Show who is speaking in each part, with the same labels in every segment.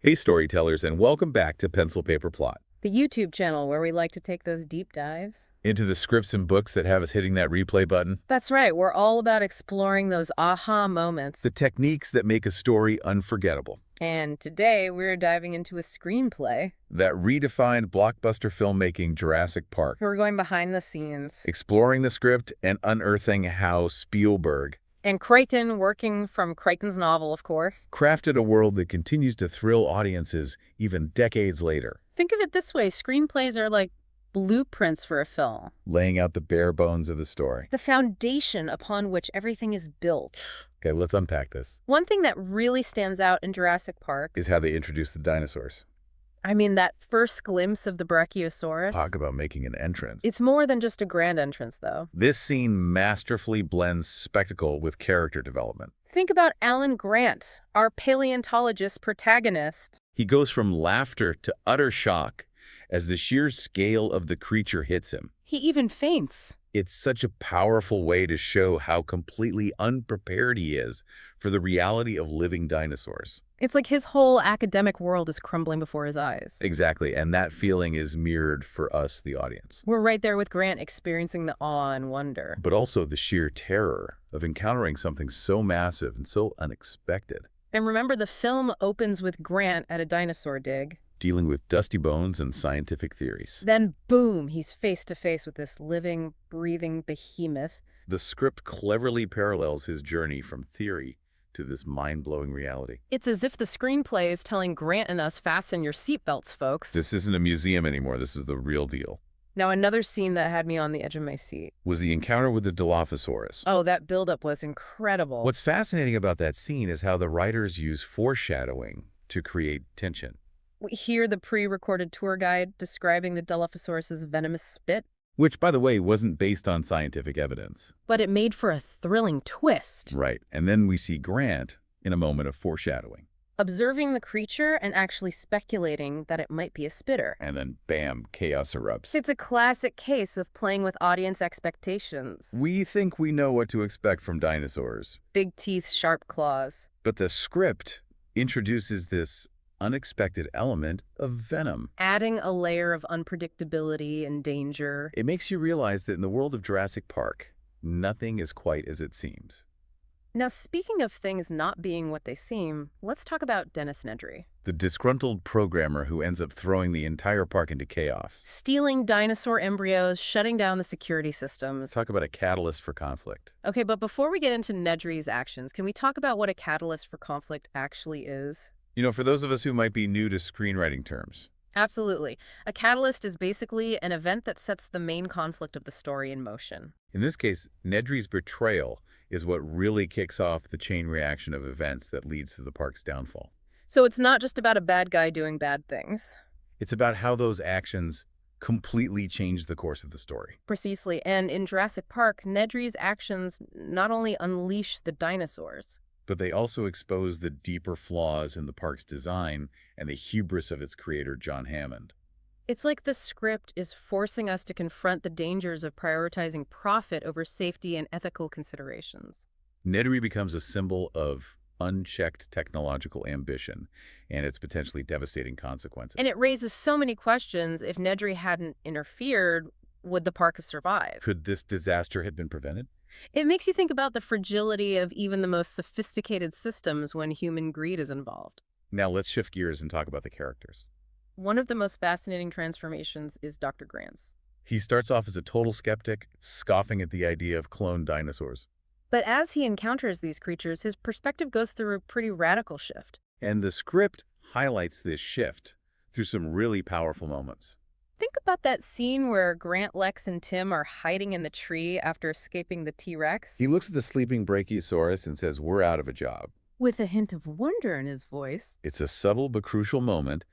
Speaker 1: Hey storytellers, and welcome back to Pencil Paper Plot.
Speaker 2: The YouTube channel where we like to take those deep dives.
Speaker 1: Into the scripts and books that have us hitting that replay button.
Speaker 2: That's right, we're all about exploring those aha moments.
Speaker 1: The techniques that make a story unforgettable.
Speaker 2: And today we're diving into a screenplay.
Speaker 1: That redefined blockbuster filmmaking Jurassic Park.
Speaker 2: We're going behind the scenes.
Speaker 1: Exploring the script and unearthing how Spielberg
Speaker 2: And Crichton, working from Crichton's novel, of course,
Speaker 1: crafted a world that continues to thrill audiences even decades later.
Speaker 2: Think of it this way, screenplays are like blueprints for a film.
Speaker 1: Laying out the bare bones of the story.
Speaker 2: The foundation upon which everything is built.
Speaker 1: Okay, let's unpack this.
Speaker 2: One thing that really stands out in Jurassic Park
Speaker 1: Is how they introduce the dinosaurs.
Speaker 2: I mean, that first glimpse of the Brachiosaurus.
Speaker 1: Talk about making an entrance.
Speaker 2: It's more than just a grand entrance, though.
Speaker 1: This scene masterfully blends spectacle with character development.
Speaker 2: Think about Alan Grant, our paleontologist protagonist.
Speaker 1: He goes from laughter to utter shock as the sheer scale of the creature hits him.
Speaker 2: He even faints.
Speaker 1: It's such a powerful way to show how completely unprepared he is for the reality of living dinosaurs.
Speaker 2: It's like his whole academic world is crumbling before his eyes.
Speaker 1: Exactly, and that feeling is mirrored for us, the audience.
Speaker 2: We're right there with Grant, experiencing the awe and wonder.
Speaker 1: But also the sheer terror of encountering something so massive and so unexpected.
Speaker 2: And remember, the film opens with Grant at a dinosaur dig.
Speaker 1: Dealing with dusty bones and scientific theories.
Speaker 2: Then, boom, he's face to face with this living, breathing behemoth.
Speaker 1: The script cleverly parallels his journey from theory to this mind-blowing reality.
Speaker 2: It's as if the screenplay is telling Grant and us, fasten your seatbelts, folks.
Speaker 1: This isn't a museum anymore. This is the real deal.
Speaker 2: Now, another scene that had me on the edge of my seat
Speaker 1: Was the encounter with the Dilophosaurus.
Speaker 2: Oh, that buildup was incredible.
Speaker 1: What's fascinating about that scene is how the writers use foreshadowing to create tension.
Speaker 2: We hear the pre-recorded tour guide describing the Dilophosaurus's venomous spit,
Speaker 1: Which, by the way, wasn't based on scientific evidence.
Speaker 2: but it made for a thrilling twist.
Speaker 1: Right. And then we see Grant in a moment of foreshadowing.
Speaker 2: Observing the creature and actually speculating that it might be a spitter.
Speaker 1: And then, bam, chaos erupts.
Speaker 2: It's a classic case of playing with audience expectations.
Speaker 1: We think we know what to expect from dinosaurs.
Speaker 2: Big teeth, sharp claws.
Speaker 1: But the script introduces this unexpected element of venom.
Speaker 2: Adding a layer of unpredictability and danger.
Speaker 1: It makes you realize that in the world of Jurassic Park, nothing is quite as it seems.
Speaker 2: Now, speaking of things not being what they seem, let's talk about Dennis Nedry.
Speaker 1: The disgruntled programmer who ends up throwing the entire park into chaos.
Speaker 2: Stealing dinosaur embryos, shutting down the security systems.
Speaker 1: Talk about a catalyst for conflict.
Speaker 2: Okay, but before we get into Nedry's actions, can we talk about what a catalyst for conflict actually is?
Speaker 1: You know, for those of us who might be new to screenwriting terms,
Speaker 2: Absolutely. A catalyst is basically an event that sets the main conflict of the story in motion.
Speaker 1: in this case, Nedry's betrayal is what really kicks off the chain reaction of events that leads to the park's downfall.
Speaker 2: So it's not just about a bad guy doing bad things.
Speaker 1: It's about how those actions completely change the course of the story.
Speaker 2: Precisely. And in Jurassic Park, Nedry's actions not only unleash the dinosaurs,
Speaker 1: But they also expose the deeper flaws in the park's design and the hubris of its creator, John Hammond.
Speaker 2: it's like the script is forcing us to confront the dangers of prioritizing profit over safety and ethical considerations.
Speaker 1: Nedry becomes a symbol of unchecked technological ambition and its potentially devastating consequences.
Speaker 2: And it raises so many questions. If Nedry hadn't interfered, would the park have survived?
Speaker 1: Could this disaster have been prevented?
Speaker 2: It makes you think about the fragility of even the most sophisticated systems when human greed is involved.
Speaker 1: Now let's shift gears and talk about the characters.
Speaker 2: One of the most fascinating transformations is Dr. Grant's.
Speaker 1: He starts off as a total skeptic, scoffing at the idea of cloned dinosaurs.
Speaker 2: But as he encounters these creatures, his perspective goes through a pretty radical shift.
Speaker 1: And the script highlights this shift through some really powerful moments.
Speaker 2: Think about that scene where Grant, Lex, and Tim are hiding in the tree after escaping the T-Rex.
Speaker 1: He looks at the sleeping Brachiosaurus and says, "We're out of a job."
Speaker 2: With a hint of wonder in his voice.
Speaker 1: It's a subtle but crucial moment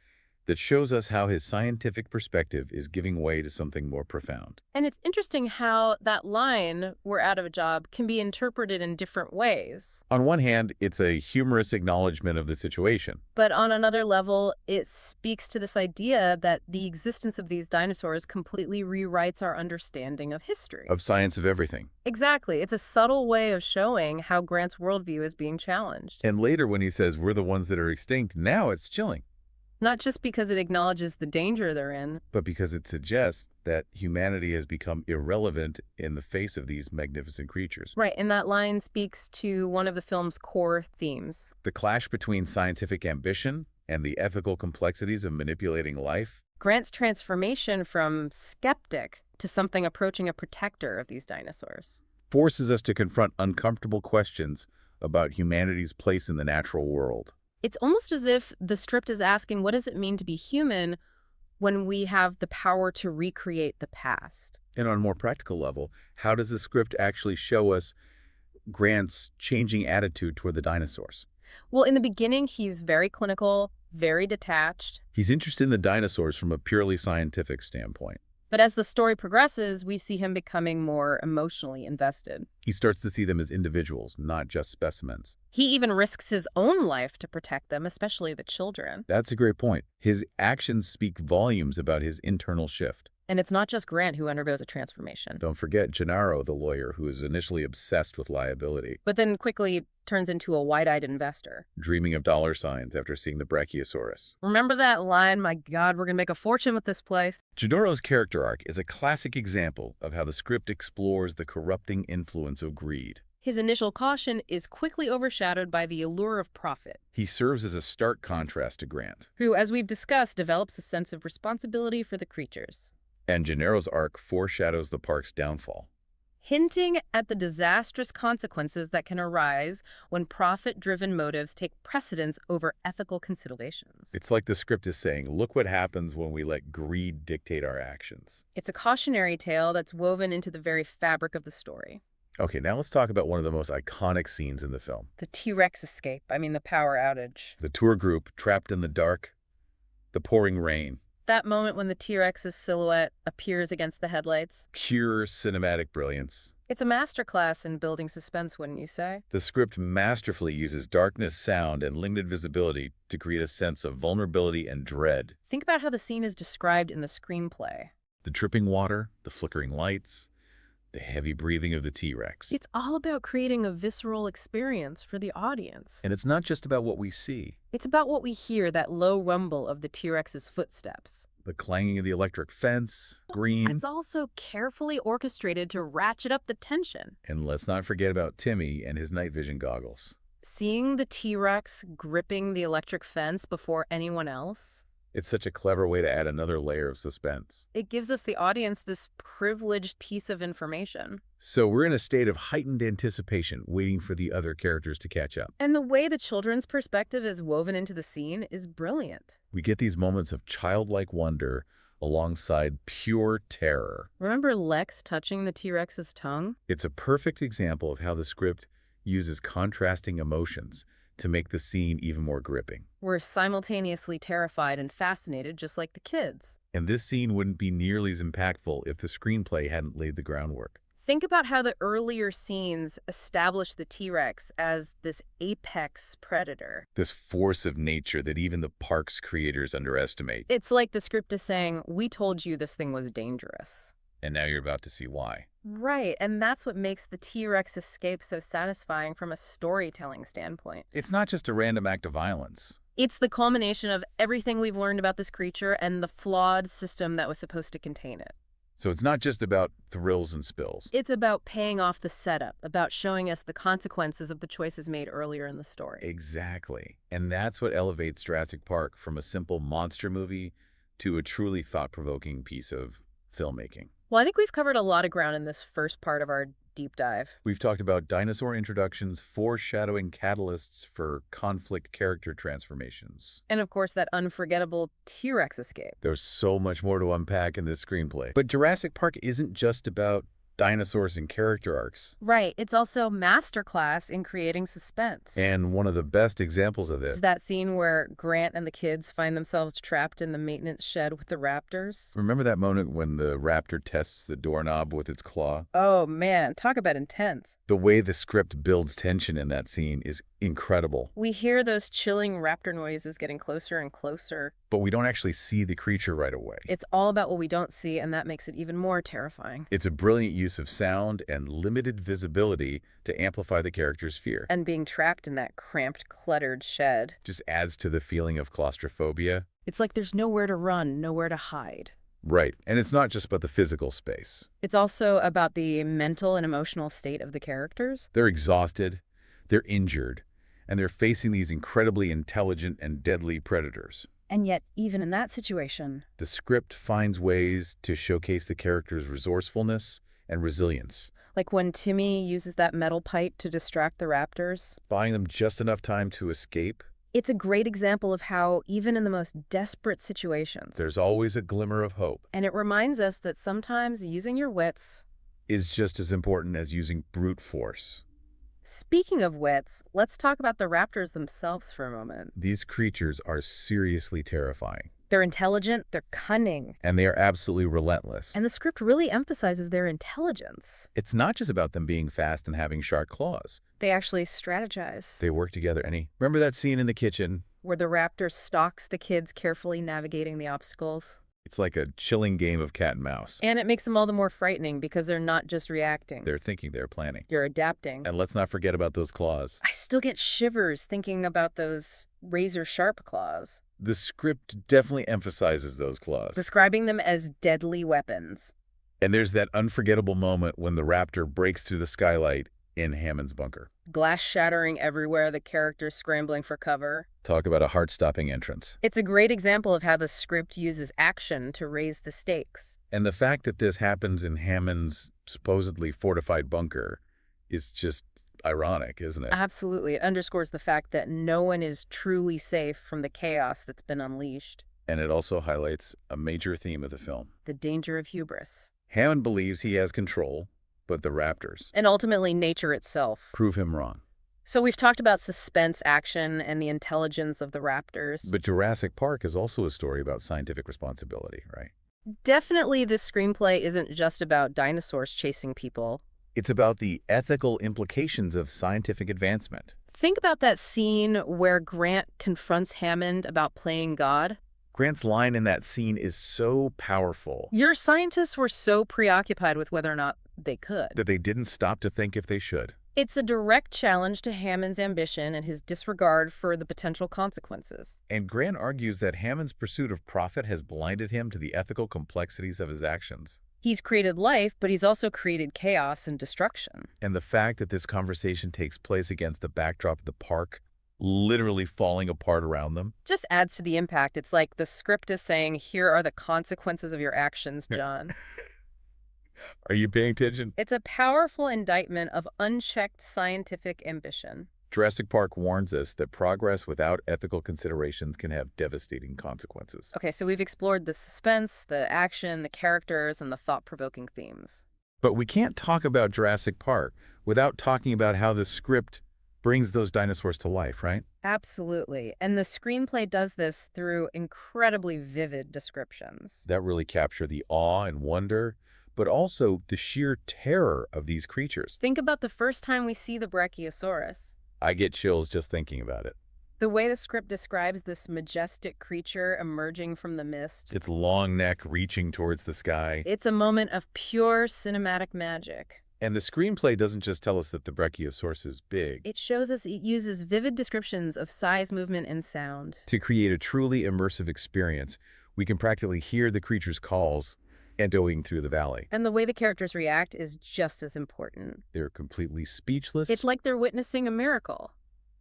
Speaker 1: that shows us how his scientific perspective is giving way to something more profound.
Speaker 2: And it's interesting how that line, "we're out of a job," can be interpreted in different ways.
Speaker 1: On one hand, it's a humorous acknowledgement of the situation.
Speaker 2: But on another level, it speaks to this idea that the existence of these dinosaurs completely rewrites our understanding of history.
Speaker 1: Of science of everything.
Speaker 2: Exactly. It's a subtle way of showing how Grant's worldview is being challenged.
Speaker 1: And later when he says, "We're the ones that are extinct," now it's chilling.
Speaker 2: Not just because it acknowledges the danger they're in.
Speaker 1: but because it suggests that humanity has become irrelevant in the face of these magnificent creatures.
Speaker 2: Right, and that line speaks to one of the film's core themes.
Speaker 1: The clash between scientific ambition and the ethical complexities of manipulating life.
Speaker 2: Grant's transformation from skeptic to something approaching a protector of these dinosaurs.
Speaker 1: Forces us to confront uncomfortable questions about humanity's place in the natural world.
Speaker 2: It's almost as if the script is asking, what does it mean to be human when we have the power to recreate the past?
Speaker 1: And on a more practical level, how does the script actually show us Grant's changing attitude toward the dinosaurs?
Speaker 2: Well, in the beginning, he's very clinical, very detached.
Speaker 1: He's interested in the dinosaurs from a purely scientific standpoint.
Speaker 2: But as the story progresses, we see him becoming more emotionally invested.
Speaker 1: He starts to see them as individuals, not just specimens.
Speaker 2: He even risks his own life to protect them, especially the children.
Speaker 1: That's a great point. His actions speak volumes about his internal shift.
Speaker 2: And it's not just Grant who undergoes a transformation,
Speaker 1: Don't forget Gennaro, the lawyer, who is initially obsessed with liability,
Speaker 2: but then quickly turns into a wide-eyed investor.
Speaker 1: dreaming of dollar signs after seeing the Brachiosaurus.
Speaker 2: Remember that line, my God, we're going to make a fortune with this place?
Speaker 1: Gennaro's character arc is a classic example of how the script explores the corrupting influence of greed.
Speaker 2: His initial caution is quickly overshadowed by the allure of profit,
Speaker 1: He serves as a stark contrast to Grant.
Speaker 2: who, as we've discussed, develops a sense of responsibility for the creatures,
Speaker 1: And Gennaro's arc foreshadows the park's downfall.
Speaker 2: hinting at the disastrous consequences that can arise when profit-driven motives take precedence over ethical considerations.
Speaker 1: It's like the script is saying, look what happens when we let greed dictate our actions.
Speaker 2: It's a cautionary tale that's woven into the very fabric of the story.
Speaker 1: Okay, now let's talk about one of the most iconic scenes in the film.
Speaker 2: The T-Rex escape, the power outage.
Speaker 1: The tour group trapped in the dark, the pouring rain.
Speaker 2: That moment when the T-Rex's silhouette appears against the headlights.
Speaker 1: Pure cinematic brilliance.
Speaker 2: It's a masterclass in building suspense, wouldn't you say?
Speaker 1: The script masterfully uses darkness, sound, and limited visibility to create a sense of vulnerability and dread.
Speaker 2: Think about how the scene is described in the screenplay.
Speaker 1: The dripping water, the flickering lights, the heavy breathing of the T-Rex.
Speaker 2: It's all about creating a visceral experience for the audience.
Speaker 1: And it's not just about what we see.
Speaker 2: It's about what we hear, that low rumble of the T-Rex's footsteps.
Speaker 1: The clanging of the electric fence, green.
Speaker 2: It's also carefully orchestrated to ratchet up the tension.
Speaker 1: And let's not forget about Timmy and his night vision goggles.
Speaker 2: Seeing the T-Rex gripping the electric fence before anyone else,
Speaker 1: It's such a clever way to add another layer of suspense.
Speaker 2: it gives us, the audience, this privileged piece of information.
Speaker 1: So we're in a state of heightened anticipation, waiting for the other characters to catch up.
Speaker 2: And the way the children's perspective is woven into the scene is brilliant.
Speaker 1: We get these moments of childlike wonder alongside pure terror.
Speaker 2: Remember Lex touching the T-Rex's tongue?
Speaker 1: It's a perfect example of how the script uses contrasting emotions to make the scene even more gripping.
Speaker 2: We're simultaneously terrified and fascinated, just like the kids.
Speaker 1: And this scene wouldn't be nearly as impactful if the screenplay hadn't laid the groundwork.
Speaker 2: Think about how the earlier scenes establish the T-Rex as this apex predator.
Speaker 1: This force of nature that even the park's creators underestimate.
Speaker 2: It's like the script is saying, we told you this thing was dangerous.
Speaker 1: And now you're about to see why.
Speaker 2: Right, and that's what makes the T-Rex escape so satisfying from a storytelling standpoint.
Speaker 1: It's not just a random act of violence.
Speaker 2: It's the culmination of everything we've learned about this creature and the flawed system that was supposed to contain it.
Speaker 1: So it's not just about thrills and spills.
Speaker 2: It's about paying off the setup, about showing us the consequences of the choices made earlier in the story.
Speaker 1: Exactly. And that's what elevates Jurassic Park from a simple monster movie to a truly thought-provoking piece of filmmaking.
Speaker 2: Well, I think we've covered a lot of ground in this first part of our deep dive.
Speaker 1: We've talked about dinosaur introductions, foreshadowing catalysts for conflict character transformations.
Speaker 2: And of course, that unforgettable T-Rex escape.
Speaker 1: There's so much more to unpack in this screenplay. But Jurassic Park isn't just about dinosaurs and character arcs.
Speaker 2: Right. It's also masterclass in creating suspense.
Speaker 1: And one of the best examples of this
Speaker 2: is that scene where Grant and the kids find themselves trapped in the maintenance shed with the Raptors.
Speaker 1: Remember that moment when the raptor tests the doorknob with its claw?
Speaker 2: Oh man, talk about intense.
Speaker 1: The way the script builds tension in that scene is incredible.
Speaker 2: We hear those chilling raptor noises getting closer and closer.
Speaker 1: But we don't actually see the creature right away.
Speaker 2: It's all about what we don't see, and that makes it even more terrifying.
Speaker 1: It's a brilliant use of sound and limited visibility to amplify the character's fear.
Speaker 2: And being trapped in that cramped, cluttered shed.
Speaker 1: Just adds to the feeling of claustrophobia.
Speaker 2: It's like there's nowhere to run, nowhere to hide.
Speaker 1: Right. And it's not just about the physical space.
Speaker 2: It's also about the mental and emotional state of the characters.
Speaker 1: They're exhausted, they're injured, and they're facing these incredibly intelligent and deadly predators.
Speaker 2: And yet, even in that situation,
Speaker 1: The script finds ways to showcase the character's resourcefulness and resilience,
Speaker 2: like when Timmy uses that metal pipe to distract the raptors.
Speaker 1: buying them just enough time to escape.
Speaker 2: It's a great example of how, even in the most desperate situations,
Speaker 1: There's always a glimmer of hope.
Speaker 2: and it reminds us that sometimes using your wits.
Speaker 1: Is just as important as using brute force.
Speaker 2: Speaking of wits, let's talk about the raptors themselves for a moment.
Speaker 1: These creatures are seriously terrifying,
Speaker 2: They're intelligent, they're cunning,
Speaker 1: and they are absolutely relentless.
Speaker 2: and the script really emphasizes their intelligence.
Speaker 1: It's not just about them being fast and having sharp claws.
Speaker 2: They actually strategize.
Speaker 1: They work together. Remember that scene in the kitchen?
Speaker 2: Where the raptor stalks the kids, carefully navigating the obstacles.
Speaker 1: It's like a chilling game of cat and mouse.
Speaker 2: And it makes them all the more frightening because they're not just reacting.
Speaker 1: They're thinking, they're planning.
Speaker 2: You're adapting.
Speaker 1: And let's not forget about those claws.
Speaker 2: I still get shivers thinking about those razor-sharp claws,
Speaker 1: The script definitely emphasizes those claws.
Speaker 2: describing them as deadly weapons.
Speaker 1: And there's that unforgettable moment when the raptor breaks through the skylight in Hammond's bunker.
Speaker 2: Glass shattering everywhere, the characters scrambling for cover.
Speaker 1: Talk about a heart-stopping entrance.
Speaker 2: It's a great example of how the script uses action to raise the stakes.
Speaker 1: And the fact that this happens in Hammond's supposedly fortified bunker is just ironic, isn't it?
Speaker 2: Absolutely. It underscores the fact that no one is truly safe from the chaos that's been unleashed.
Speaker 1: And it also highlights a major theme of the film.
Speaker 2: The danger of hubris.
Speaker 1: Hammond believes he has control, but the raptors
Speaker 2: And ultimately, nature itself.
Speaker 1: prove him wrong.
Speaker 2: So we've talked about suspense, action, and the intelligence of the raptors.
Speaker 1: But Jurassic Park is also a story about scientific responsibility, right?
Speaker 2: Definitely, this screenplay isn't just about dinosaurs chasing people.
Speaker 1: It's about the ethical implications of scientific advancement.
Speaker 2: Think about that scene where Grant confronts Hammond about playing God.
Speaker 1: Grant's line in that scene is so powerful
Speaker 2: Your scientists were so preoccupied with whether or not they could.
Speaker 1: that they didn't stop to think if they should.
Speaker 2: It's a direct challenge to Hammond's ambition and his disregard for the potential consequences.
Speaker 1: And Grant argues that Hammond's pursuit of profit has blinded him to the ethical complexities of his actions.
Speaker 2: He's created life, but he's also created chaos and destruction.
Speaker 1: And the fact that this conversation takes place against the backdrop of the park literally falling apart around them.
Speaker 2: Just adds to the impact. It's like the script is saying, here are the consequences of your actions, John.
Speaker 1: Are you paying attention?
Speaker 2: It's a powerful indictment of unchecked scientific ambition.
Speaker 1: Jurassic Park warns us that progress without ethical considerations can have devastating consequences.
Speaker 2: Okay, so we've explored the suspense, the action, the characters, and the thought-provoking themes.
Speaker 1: But we can't talk about Jurassic Park without talking about how the script brings those dinosaurs to life, right?
Speaker 2: Absolutely. And the screenplay does this through incredibly vivid descriptions.
Speaker 1: That really capture the awe and wonder, but also the sheer terror of these creatures.
Speaker 2: Think about the first time we see the Brachiosaurus.
Speaker 1: I get chills just thinking about it.
Speaker 2: The way the script describes this majestic creature emerging from the mist.
Speaker 1: Its long neck reaching towards the sky.
Speaker 2: It's a moment of pure cinematic magic.
Speaker 1: And the screenplay doesn't just tell us that the Brachiosaurus is big.
Speaker 2: It shows us it uses vivid descriptions of size, movement, and sound.
Speaker 1: To create a truly immersive experience, we can practically hear the creature's calls echoing through the valley.
Speaker 2: And the way the characters react is just as important.
Speaker 1: They're completely speechless.
Speaker 2: It's like they're witnessing a miracle.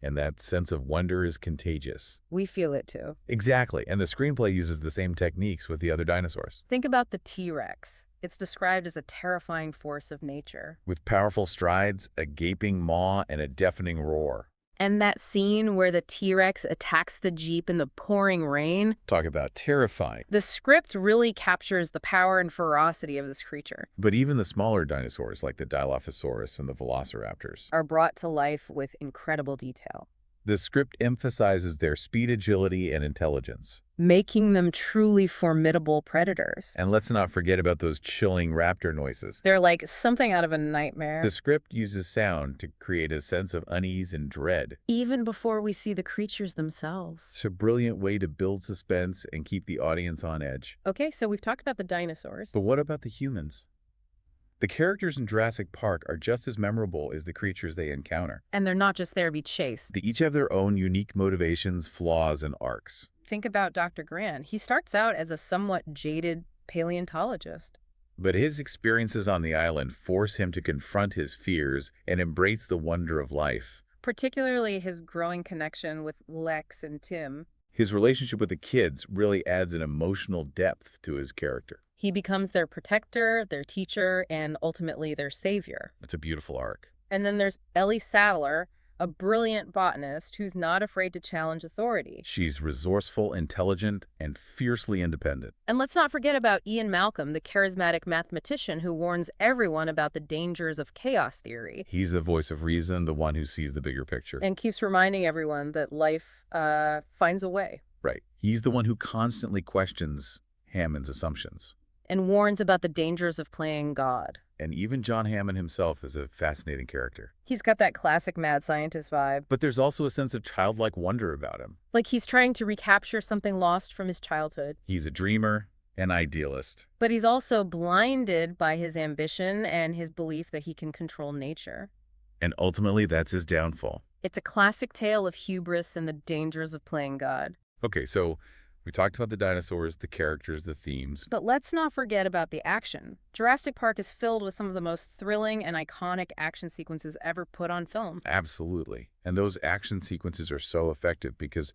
Speaker 1: And that sense of wonder is contagious.
Speaker 2: We feel it too.
Speaker 1: Exactly. And the screenplay uses the same techniques with the other dinosaurs.
Speaker 2: Think about the T-Rex. It's described as a terrifying force of nature.
Speaker 1: With powerful strides, a gaping maw, and a deafening roar.
Speaker 2: And that scene where the T-Rex attacks the Jeep in the pouring rain.
Speaker 1: Talk about terrifying.
Speaker 2: The script really captures the power and ferocity of this creature.
Speaker 1: But even the smaller dinosaurs, like the Dilophosaurus and the Velociraptors,
Speaker 2: Are brought to life with incredible detail.
Speaker 1: The script emphasizes their speed, agility, and intelligence.
Speaker 2: making them truly formidable predators.
Speaker 1: And let's not forget about those chilling raptor noises.
Speaker 2: They're like something out of a nightmare.
Speaker 1: The script uses sound to create a sense of unease and dread.
Speaker 2: Even before we see the creatures themselves.
Speaker 1: It's a brilliant way to build suspense and keep the audience on edge.
Speaker 2: Okay, so we've talked about the dinosaurs.
Speaker 1: But what about the humans? The characters in Jurassic Park are just as memorable as the creatures they encounter.
Speaker 2: And they're not just there to be chased.
Speaker 1: They each have their own unique motivations, flaws, and arcs.
Speaker 2: Think about Dr. Grant. He starts out as a somewhat jaded paleontologist.
Speaker 1: But his experiences on the island force him to confront his fears and embrace the wonder of life.
Speaker 2: Particularly his growing connection with Lex and Tim.
Speaker 1: His relationship with the kids really adds an emotional depth to his character.
Speaker 2: He becomes their protector, their teacher, and ultimately their savior.
Speaker 1: It's a beautiful arc.
Speaker 2: And then there's Ellie Sattler, a brilliant botanist who's not afraid to challenge authority.
Speaker 1: She's resourceful, intelligent, and fiercely independent.
Speaker 2: And let's not forget about Ian Malcolm, the charismatic mathematician who warns everyone about the dangers of chaos theory.
Speaker 1: He's the voice of reason, the one who sees the bigger picture.
Speaker 2: And keeps reminding everyone that life finds a way.
Speaker 1: Right. He's the one who constantly questions Hammond's assumptions.
Speaker 2: And warns about the dangers of playing God.
Speaker 1: And even John Hammond himself is a fascinating character.
Speaker 2: He's got that classic mad scientist vibe.
Speaker 1: But there's also a sense of childlike wonder about him.
Speaker 2: Like he's trying to recapture something lost from his childhood.
Speaker 1: He's a dreamer, an idealist.
Speaker 2: But he's also blinded by his ambition and his belief that he can control nature.
Speaker 1: And ultimately, that's his downfall.
Speaker 2: It's a classic tale of hubris and the dangers of playing God.
Speaker 1: Okay, so we talked about the dinosaurs, the characters, the themes.
Speaker 2: But let's not forget about the action. Jurassic Park is filled with some of the most thrilling and iconic action sequences ever put on film.
Speaker 1: Absolutely. And those action sequences are so effective because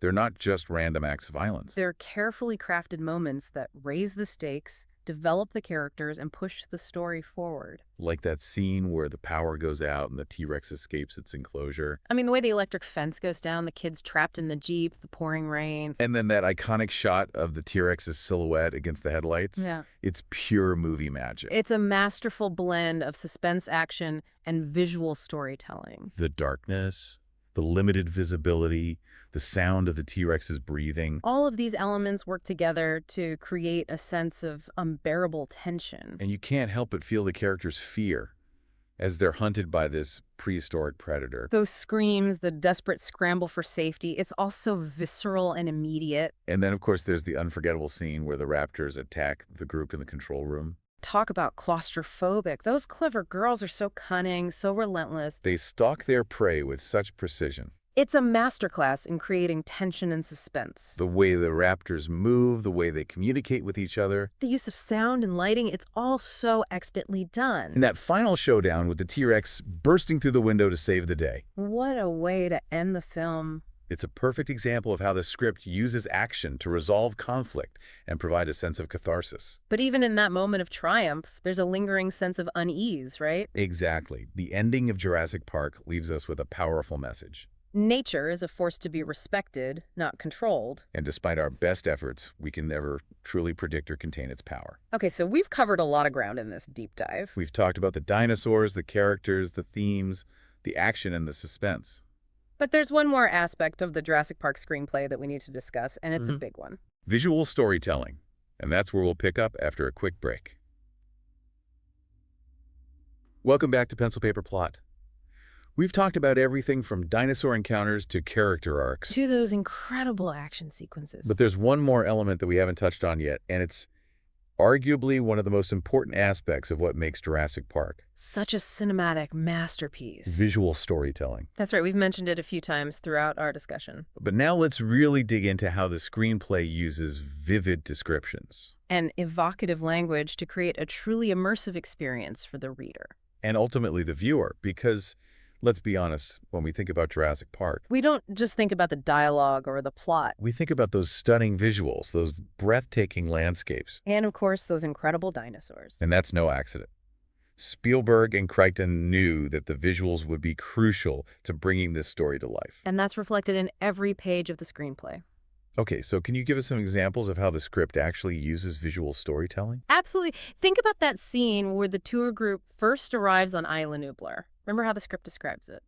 Speaker 1: they're not just random acts of violence.
Speaker 2: They're carefully crafted moments that raise the stakes, develop the characters, and push the story forward.
Speaker 1: Like that scene where the power goes out and the T-Rex escapes its enclosure.
Speaker 2: I mean, the way the electric fence goes down, the kids trapped in the Jeep, the pouring rain.
Speaker 1: And then that iconic shot of the T-Rex's silhouette against the headlights.
Speaker 2: Yeah.
Speaker 1: It's pure movie magic.
Speaker 2: It's a masterful blend of suspense action and visual storytelling.
Speaker 1: The darkness, the limited visibility, the sound of the T-Rex's breathing.
Speaker 2: All of these elements work together to create a sense of unbearable tension.
Speaker 1: And you can't help but feel the characters' fear as they're hunted by this prehistoric predator.
Speaker 2: Those screams, the desperate scramble for safety, it's also visceral and immediate.
Speaker 1: And then, of course, there's the unforgettable scene where the Raptors attack the group in the control room.
Speaker 2: Talk about claustrophobic. Those clever girls are so cunning, so relentless.
Speaker 1: They stalk their prey with such precision.
Speaker 2: It's a masterclass in creating tension and suspense.
Speaker 1: The way the Raptors move, the way they communicate with each other.
Speaker 2: The use of sound and lighting, it's all so expertly done.
Speaker 1: And that final showdown with the T-Rex bursting through the window to save the day.
Speaker 2: What a way to end the film.
Speaker 1: It's a perfect example of how the script uses action to resolve conflict and provide a sense of catharsis.
Speaker 2: But even in that moment of triumph, there's a lingering sense of unease, right?
Speaker 1: Exactly. The ending of Jurassic Park leaves us with a powerful message.
Speaker 2: Nature is a force to be respected, not controlled.
Speaker 1: And despite our best efforts, we can never truly predict or contain its power.
Speaker 2: Okay, so we've covered a lot of ground in this deep dive.
Speaker 1: We've talked about the dinosaurs, the characters, the themes, the action, and the suspense.
Speaker 2: But there's one more aspect of the Jurassic Park screenplay that we need to discuss, and it's a big one.
Speaker 1: Visual storytelling. And that's where we'll pick up after a quick break. Welcome back to Pencil Paper Plot. We've talked about everything from dinosaur encounters to character arcs.
Speaker 2: To those incredible action sequences.
Speaker 1: But there's one more element that we haven't touched on yet, and it's arguably one of the most important aspects of what makes Jurassic Park.
Speaker 2: Such a cinematic masterpiece.
Speaker 1: Visual storytelling.
Speaker 2: That's right. We've mentioned it a few times throughout our discussion.
Speaker 1: But now let's really dig into how the screenplay uses vivid descriptions.
Speaker 2: And evocative language to create a truly immersive experience for the reader.
Speaker 1: And ultimately the viewer, because let's be honest, when we think about Jurassic Park,
Speaker 2: We don't just think about the dialogue or the plot.
Speaker 1: we think about those stunning visuals, those breathtaking landscapes.
Speaker 2: And, of course, those incredible dinosaurs.
Speaker 1: And that's no accident. Spielberg and Crichton knew that the visuals would be crucial to bringing this story to life.
Speaker 2: And that's reflected in every page of the screenplay.
Speaker 1: Okay, so can you give us some examples of how the script actually uses visual storytelling?
Speaker 2: Absolutely. Think about that scene where the tour group first arrives on Isla Nublar. Remember how the script describes it?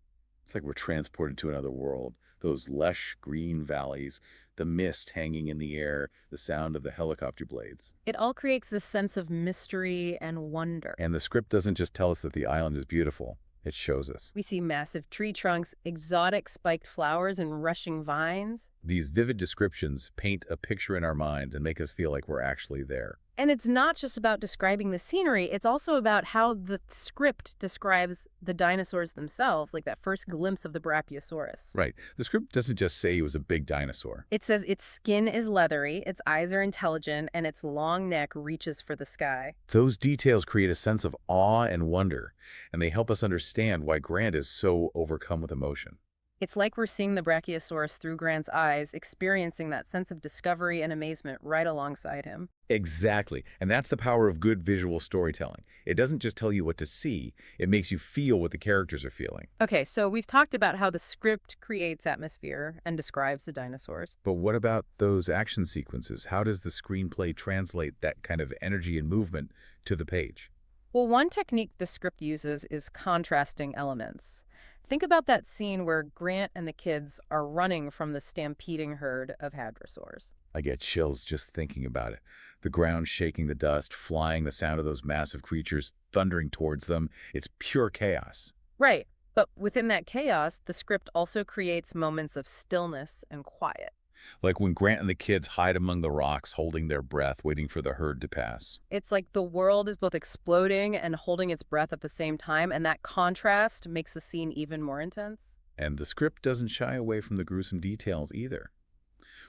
Speaker 1: It's like we're transported to another world. Those lush green valleys, the mist hanging in the air, the sound of the helicopter blades.
Speaker 2: It all creates this sense of mystery and wonder.
Speaker 1: And the script doesn't just tell us that the island is beautiful, it shows us.
Speaker 2: We see massive tree trunks, exotic spiked flowers, and rushing vines.
Speaker 1: These vivid descriptions paint a picture in our minds and make us feel like we're actually there.
Speaker 2: And it's not just about describing the scenery, it's also about how the script describes the dinosaurs themselves, like that first glimpse of the Brachiosaurus.
Speaker 1: Right. The script doesn't just say he was a big dinosaur.
Speaker 2: It says its skin is leathery, its eyes are intelligent, and its long neck reaches for the sky.
Speaker 1: Those details create a sense of awe and wonder, and they help us understand why Grant is so overcome with emotion.
Speaker 2: It's like we're seeing the Brachiosaurus through Grant's eyes, experiencing that sense of discovery and amazement right alongside him.
Speaker 1: Exactly. And that's the power of good visual storytelling. It doesn't just tell you what to see, it makes you feel what the characters are feeling.
Speaker 2: Okay, so we've talked about how the script creates atmosphere and describes the dinosaurs.
Speaker 1: But what about those action sequences? How does the screenplay translate that kind of energy and movement to the page?
Speaker 2: Well, one technique the script uses is contrasting elements. Think about that scene where Grant and the kids are running from the stampeding herd of hadrosaurs.
Speaker 1: I get chills just thinking about it. The ground shaking, the dust, flying, the sound of those massive creatures thundering towards them. It's pure chaos.
Speaker 2: Right, but within that chaos, the script also creates moments of stillness and quiet.
Speaker 1: Like when Grant and the kids hide among the rocks, holding their breath, waiting for the herd to pass.
Speaker 2: It's like the world is both exploding and holding its breath at the same time, and that contrast makes the scene even more intense.
Speaker 1: And the script doesn't shy away from the gruesome details either.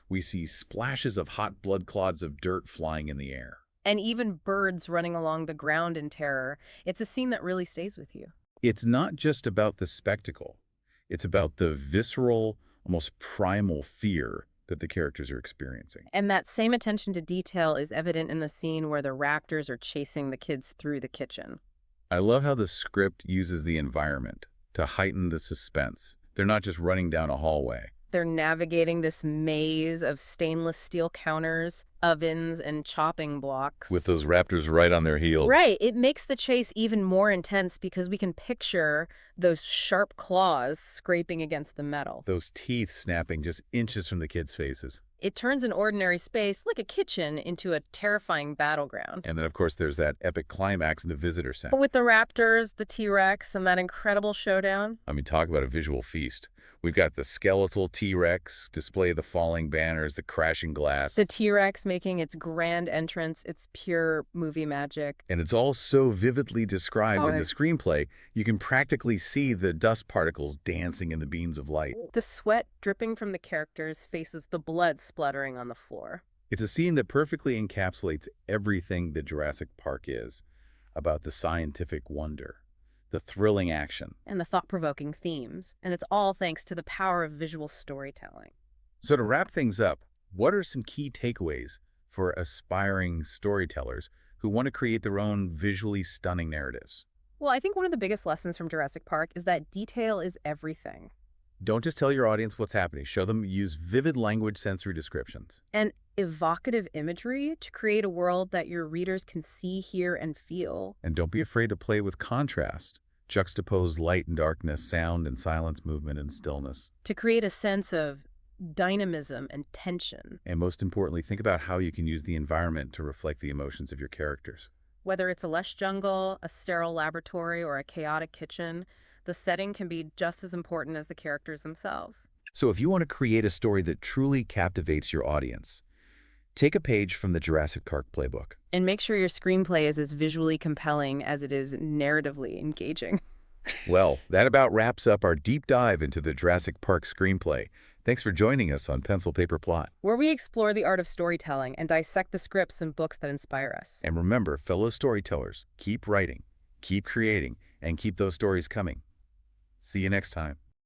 Speaker 1: We see splashes of hot blood clods of dirt flying in the air.
Speaker 2: And even birds running along the ground in terror. It's a scene that really stays with you.
Speaker 1: It's not just about the spectacle. It's about the visceral, almost primal fear that the characters are experiencing.
Speaker 2: And that same attention to detail is evident in the scene where the raptors are chasing the kids through the kitchen.
Speaker 1: I love how the script uses the environment to heighten the suspense. They're not just running down a hallway.
Speaker 2: They're navigating this maze of stainless steel counters, ovens, and chopping blocks.
Speaker 1: With those raptors right on their heels.
Speaker 2: Right. It makes the chase even more intense because we can picture those sharp claws scraping against the metal.
Speaker 1: Those teeth snapping just inches from the kids' faces.
Speaker 2: It turns an ordinary space, like a kitchen, into a terrifying battleground.
Speaker 1: And then, of course, there's that epic climax in the visitor center.
Speaker 2: But with the raptors, the T-Rex, and that incredible showdown.
Speaker 1: I mean, talk about a visual feast. We've got the skeletal T-Rex, display the falling banners, the crashing glass.
Speaker 2: The T-Rex making its grand entrance. It's pure movie magic.
Speaker 1: And it's all so vividly described in the screenplay, you can practically see the dust particles dancing in the beams of light.
Speaker 2: The sweat dripping from the characters' faces, the blood spluttering on the floor.
Speaker 1: It's a scene that perfectly encapsulates everything that Jurassic Park is about: the scientific wonder, the thrilling action,
Speaker 2: and the thought-provoking themes. And it's all thanks to the power of visual storytelling.
Speaker 1: So to wrap things up, what are some key takeaways for aspiring storytellers who want to create their own visually stunning narratives?
Speaker 2: Well, I think one of the biggest lessons from Jurassic Park is that detail is everything.
Speaker 1: Don't just tell your audience what's happening. Show them, use vivid language, sensory descriptions.
Speaker 2: And evocative imagery to create a world that your readers can see, hear, and feel.
Speaker 1: And don't be afraid to play with contrast. Juxtapose light and darkness, sound and silence, movement and stillness.
Speaker 2: To create a sense of dynamism and tension.
Speaker 1: And most importantly, think about how you can use the environment to reflect the emotions of your characters.
Speaker 2: Whether it's a lush jungle, a sterile laboratory, or a chaotic kitchen, the setting can be just as important as the characters themselves.
Speaker 1: So if you want to create a story that truly captivates your audience, take a page from the Jurassic Park playbook.
Speaker 2: And make sure your screenplay is as visually compelling as it is narratively engaging.
Speaker 1: Well, that about wraps up our deep dive into the Jurassic Park screenplay. Thanks for joining us on Pencil Paper Plot,
Speaker 2: where we explore the art of storytelling and dissect the scripts and books that inspire us.
Speaker 1: And remember, fellow storytellers, keep writing, keep creating, and keep those stories coming. See you next time.